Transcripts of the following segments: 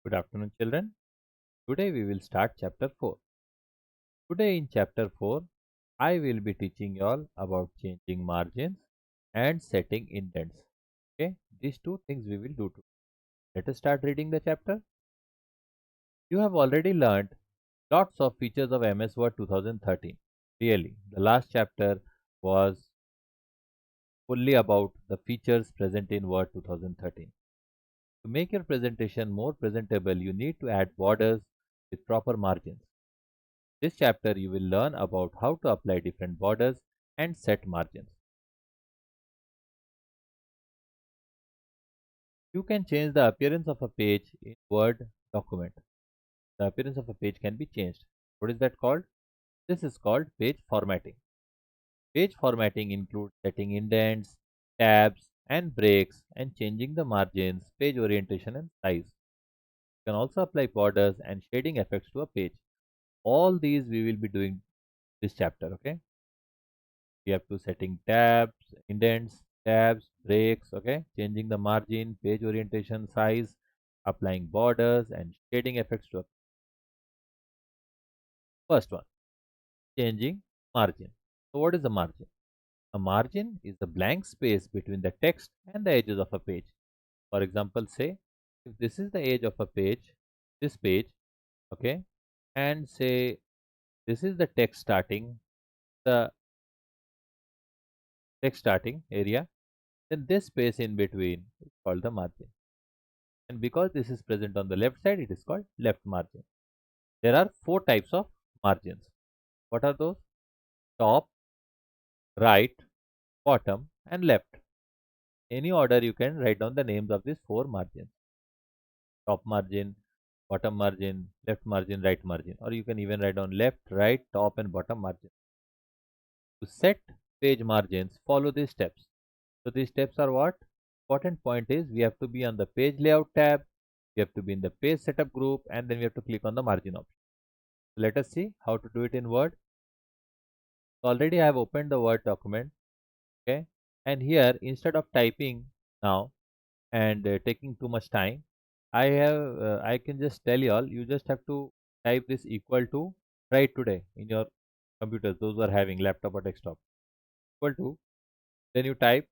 Good afternoon, children. Today we will start chapter 4. Today in chapter 4, I will be teaching you all about changing margins and setting indents. Okay, these two things we will do today. Let us start reading the chapter. You have already learned lots of features of MS Word 2013. Really, the last chapter was fully about the features present in Word 2013. To make your presentation more presentable, you need to add borders with proper margins. This chapter you will learn about how to apply different borders and set margins. You can change the appearance of a page in Word document. The appearance of a page can be changed. What is that called? This is called page formatting. Page formatting includes setting indents, tabs, and breaks and changing the margins, page orientation and size. You can also apply borders and shading effects to a page. All these we will be doing this chapter, okay? We have to setting tabs, indents, tabs, breaks, okay, changing the margin, page orientation, size, applying borders and shading effects to a first one, changing margin. So what is a margin? A margin is the blank space between the text and the edges of a page. For example, say if this is the edge of a page, this page, okay, and say this is the the text starting area, then this space in between is called the margin. And because this is present on the left side, it is called left margin. There are four types of margins. What are those? Top, right, bottom, and left. Any order you can write down the names of these four margins. Top margin, bottom margin, left margin, right margin. Or you can even write down left, right, top, and bottom margin. To set page margins, follow these steps. So these steps are what? Important point is we have to be on the page layout tab, we have to be in the page setup group, and then we have to click on the margin option. Let us see how to do it in Word. So already I have opened the Word document, okay, and here instead of typing now and taking too much time, I can just tell you all, you just have to type this equal to, right, today in your computers, those who are having laptop or desktop, equal to, then you type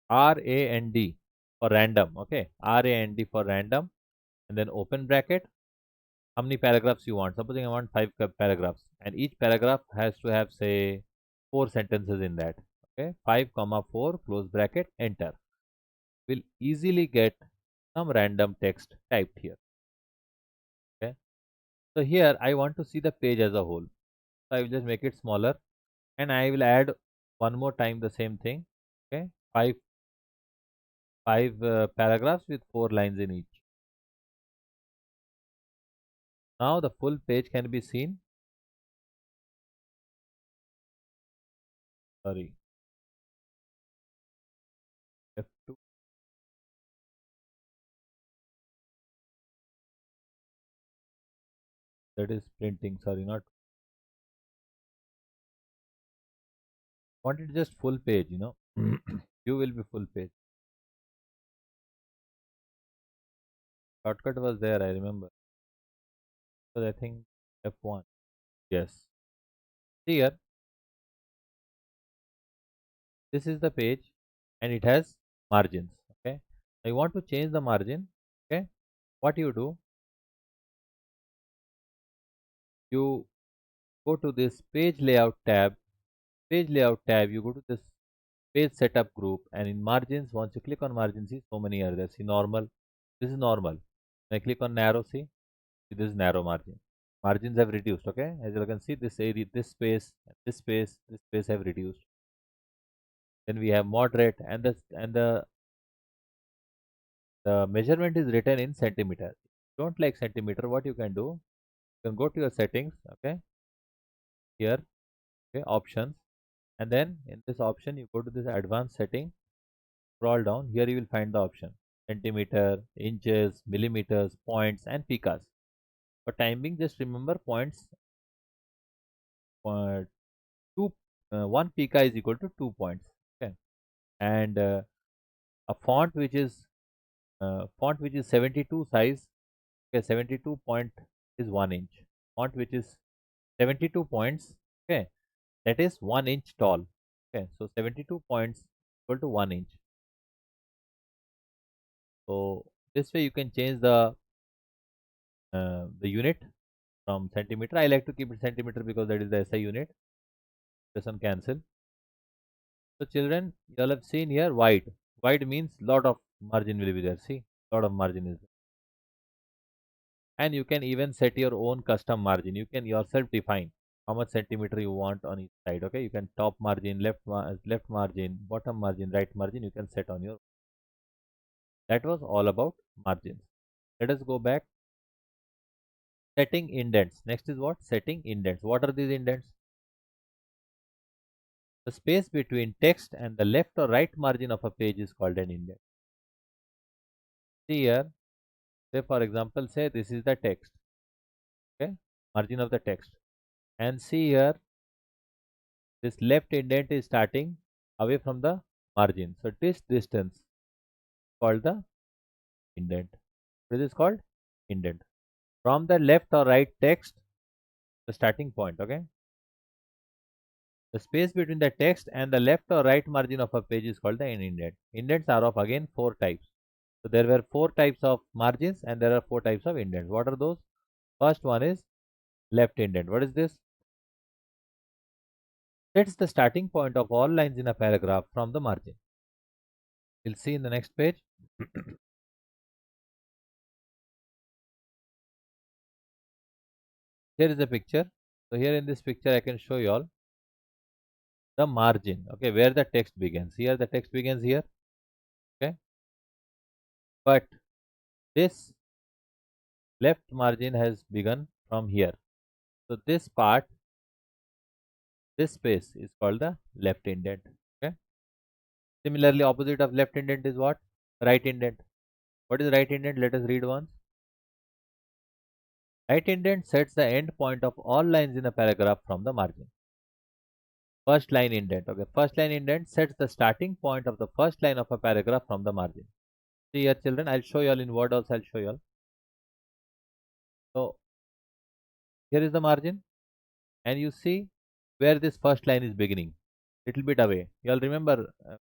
RAND for random, okay, RAND for random, and then open bracket, how many paragraphs you want. Supposing I want five paragraphs, and each paragraph has to have, say, four sentences in that. Okay, 5 comma 4 close bracket, enter. Will easily get some random text typed here. Okay, so here I want to see the page as a whole. So I will just make it smaller, and I will add one more time the same thing. Okay, five paragraphs with four lines in each. Now the full page can be seen. Sorry, F2. That is printing. Sorry, not wanted just full page. You will be full page. Shortcut was there, I remember. So I think F1. Yes. Here, this is the page and it has margins. Okay. I want to change the margin. Okay. What you do, you go to this page layout tab. Page layout tab, you go to this page setup group, and in margins, once you click on margins, see so many are there. See normal. This is normal. When I click on narrow, see this is narrow margin. Margins have reduced. Okay. As you can see, this area, this space have reduced. Then we have moderate, and the measurement is written in centimeter. If you don't like centimeter, what you can do? You can go to your settings, okay, here, okay, options, and then in this option you go to this advanced setting, scroll down, here you will find the option centimeter, inches, millimeters, points, and picas. For time being, just remember points. uh, two 1 pica is equal to 2 points, okay, and a font which is font which is 72 size. Okay, 72 point is 1 inch. Font which is 72 points. Okay, that is 1 inch tall. Okay, so 72 points equal to 1 inch. So this way you can change the unit from centimeter. I like to keep it centimeter because that is the SI unit. This one cancel. So children, you all have seen here white. White means lot of margin will be there. See, lot of margin is there. And you can even set your own custom margin. You can yourself define how much centimeter you want on each side. Okay, you can top margin, left margin, bottom margin, right margin. You can set on your. That was all about margins. Let us go back. Setting indents. Next is what? Setting indents. What are these indents? The space between text and the left or right margin of a page is called an indent. See here, say for example, say this is the text, okay, margin of the text. And see here, this left indent is starting away from the margin. So this distance called the indent. This is called indent. From the left or right text, the starting point, okay. The space between the text and the left or right margin of a page is called the indent. Indents are of again 4 types. So there were 4 types of margins and there are 4 types of indents. What are those? First one is left indent. What is this? Sets the starting point of all lines in a paragraph from the margin. We'll see in the next page. Here is a picture. So here in this picture I can show you all the margin, okay, where the text begins. Here the text begins here, okay, but this left margin has begun from here. So this part, this space is called the left indent, okay. Similarly, opposite of left indent is what? Right indent. What is right indent? Let us read once. Right indent sets the end point of all lines in a paragraph from the margin. First line indent. Okay, first line indent sets the starting point of the first line of a paragraph from the margin. See here, children, I'll show you all in Word also. I'll show you all. So here is the margin, and you see where this first line is beginning. Little bit away. You all remember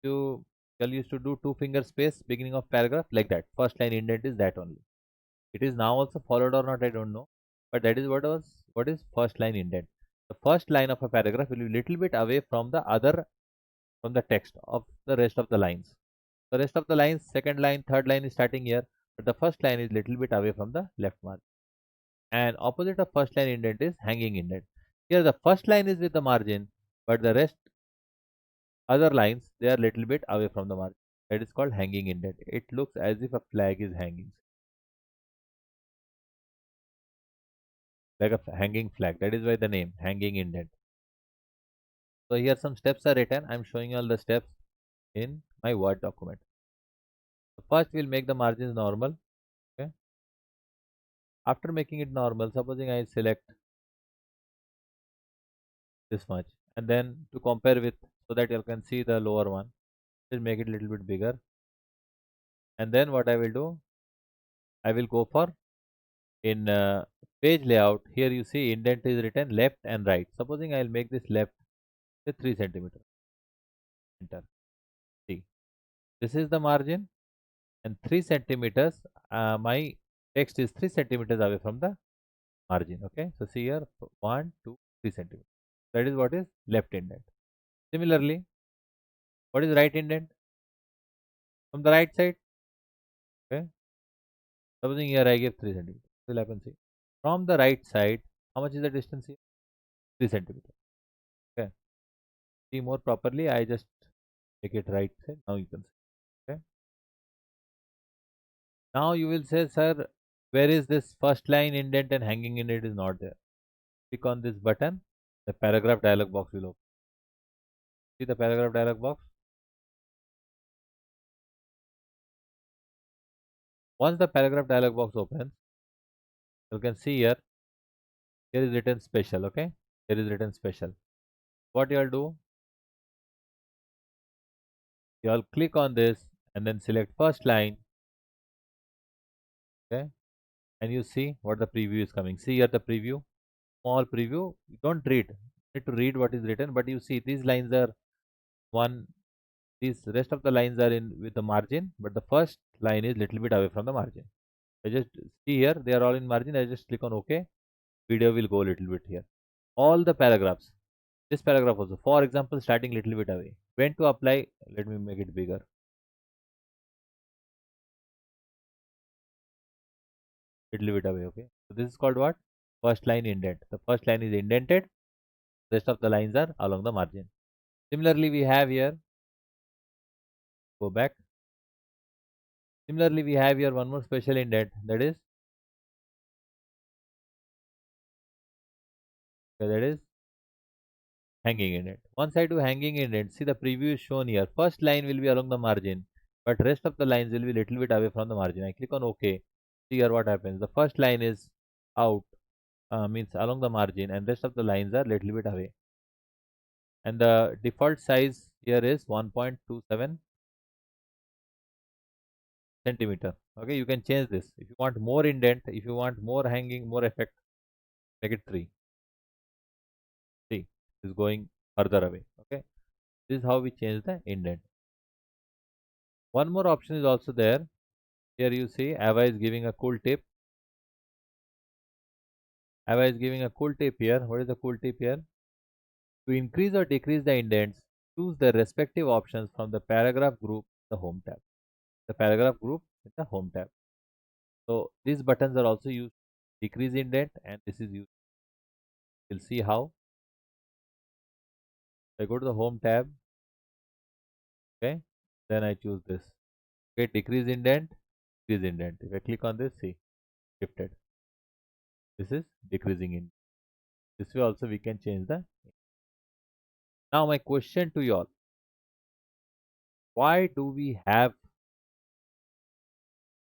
you all used to do two finger space beginning of paragraph like that. First line indent is that only. It is now also followed or not, I don't know, but that is what is first line indent. The first line of a paragraph will be little bit away from the other from the text of the rest of the lines. The rest of the lines, second line, third line is starting here, but the first line is little bit away from the left margin. And opposite of first line indent is hanging indent. Here the first line is with the margin, but the rest other lines they are little bit away from the margin. That is called hanging indent. It looks as if a flag is hanging, like a hanging flag. That is why the name hanging indent. So here some steps are written. I am showing you all the steps in my Word document. So first we'll make the margins normal. Okay. After making it normal, supposing I select this much, and then to compare with, so that you can see the lower one, just make it a little bit bigger. And then what I will do, I will go for in page layout. Here you see indent is written left and right. Supposing I will make this left, say 3 centimeter. Enter. See, this is the margin, and 3 centimeters. My text is 3 centimeters away from the margin. Okay, so see here 1, 2, 3 centimeters. That is what is left indent. Similarly, what is right indent? From the right side. Okay, supposing here I give 3 centimeters. What will happen? See, from the right side, how much is the distance here? 3 centimeters. Okay, see more properly. I just make it right side. Now you can see. Okay, now you will say, sir, where is this first line indent and hanging indent is not there? Click on this button. The paragraph dialog box will open. See the paragraph dialog box. Once the paragraph dialog box opens, you can see here, here is written special, okay? Here is written special. What you all do, you all click on this and then select first line Okay, and you see what the preview is coming. See here the preview, small preview. You don't read. You need to read what is written, but you see these lines are one. These rest of the lines are in with the margin, but the first line is little bit away from the margin. I just see here they are all in margin. I just click on OK. Video will go a little bit here. All the paragraphs. This paragraph also. For example, starting little bit away. When to apply? Let me make it bigger. Little bit away. Okay. So this is called what? First line indent. The first line is indented. Rest of the lines are along the margin. Similarly, we have here. Go back. Similarly, we have here one more special indent. That is hanging indent. Once I do hanging indent, see the preview is shown here. First line will be along the margin, but rest of the lines will be little bit away from the margin. I click on OK. See here what happens. The first line is out, means along the margin, and rest of the lines are little bit away. And the default size here is 1.27 centimeter. Okay, you can change this. If you want more indent, if you want more hanging, more effect, make it 3. See, it is going further away. Okay, this is how we change the indent. One more option is also there. Here you see Ava is giving a cool tip. Ava is giving a cool tip here. What is the cool tip here? To increase or decrease the indents, choose the respective options from the paragraph group, the home tab. The paragraph group in the home tab. So these buttons are also used to decrease indent, and this is used. We'll see how. I go to the home tab. Okay, then I choose this. Okay, decrease indent, decrease indent. If I click on this, see, shifted. This is decreasing in. This way also we can change the. Now my question to you all: why do we have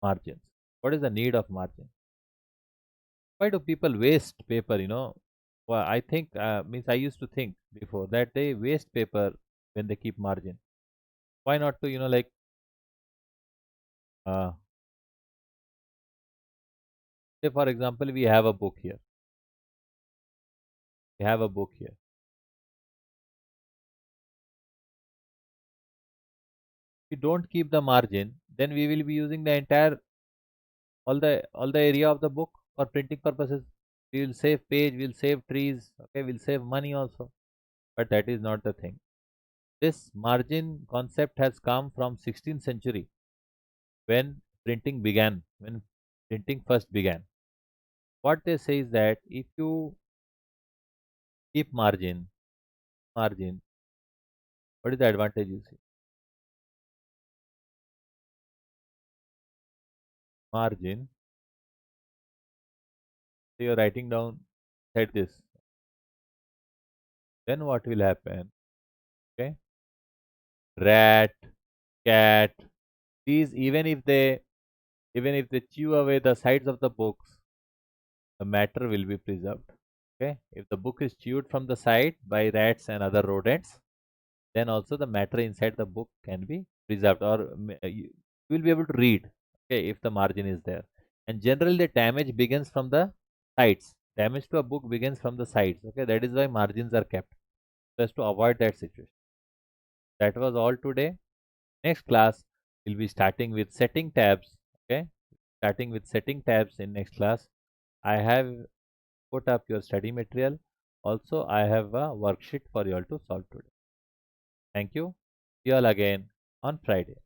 margins? What is the need of margin? Why do people waste paper? Well, I think means I used to think before that they waste paper when they keep margin. Why not to like uh, say for example we have a book here. We have a book here. If we don't keep the margin, then we will be using the entire all the area of the book for printing purposes. We will save page, we'll save trees, okay, we'll save money also. But that is not the thing. This margin concept has come from 16th century when when printing first began. What they say is that if you keep margin, what is the advantage you see? Margin, so you're writing down said this. Then what will happen? Okay, rat, cat, these even if they chew away the sides of the books, the matter will be preserved. Okay, if the book is chewed from the side by rats and other rodents, then also the matter inside the book can be preserved, or you will be able to read. Okay, if the margin is there, and generally the damage begins from the sides. Damage to a book begins from the sides. Okay, that is why margins are kept, just to avoid that situation. That was all today. Next class we'll be starting with setting tabs. Okay, starting with setting tabs in next class. I have put up your study material. Also, I have a worksheet for you all to solve today. Thank you. See you all again on Friday.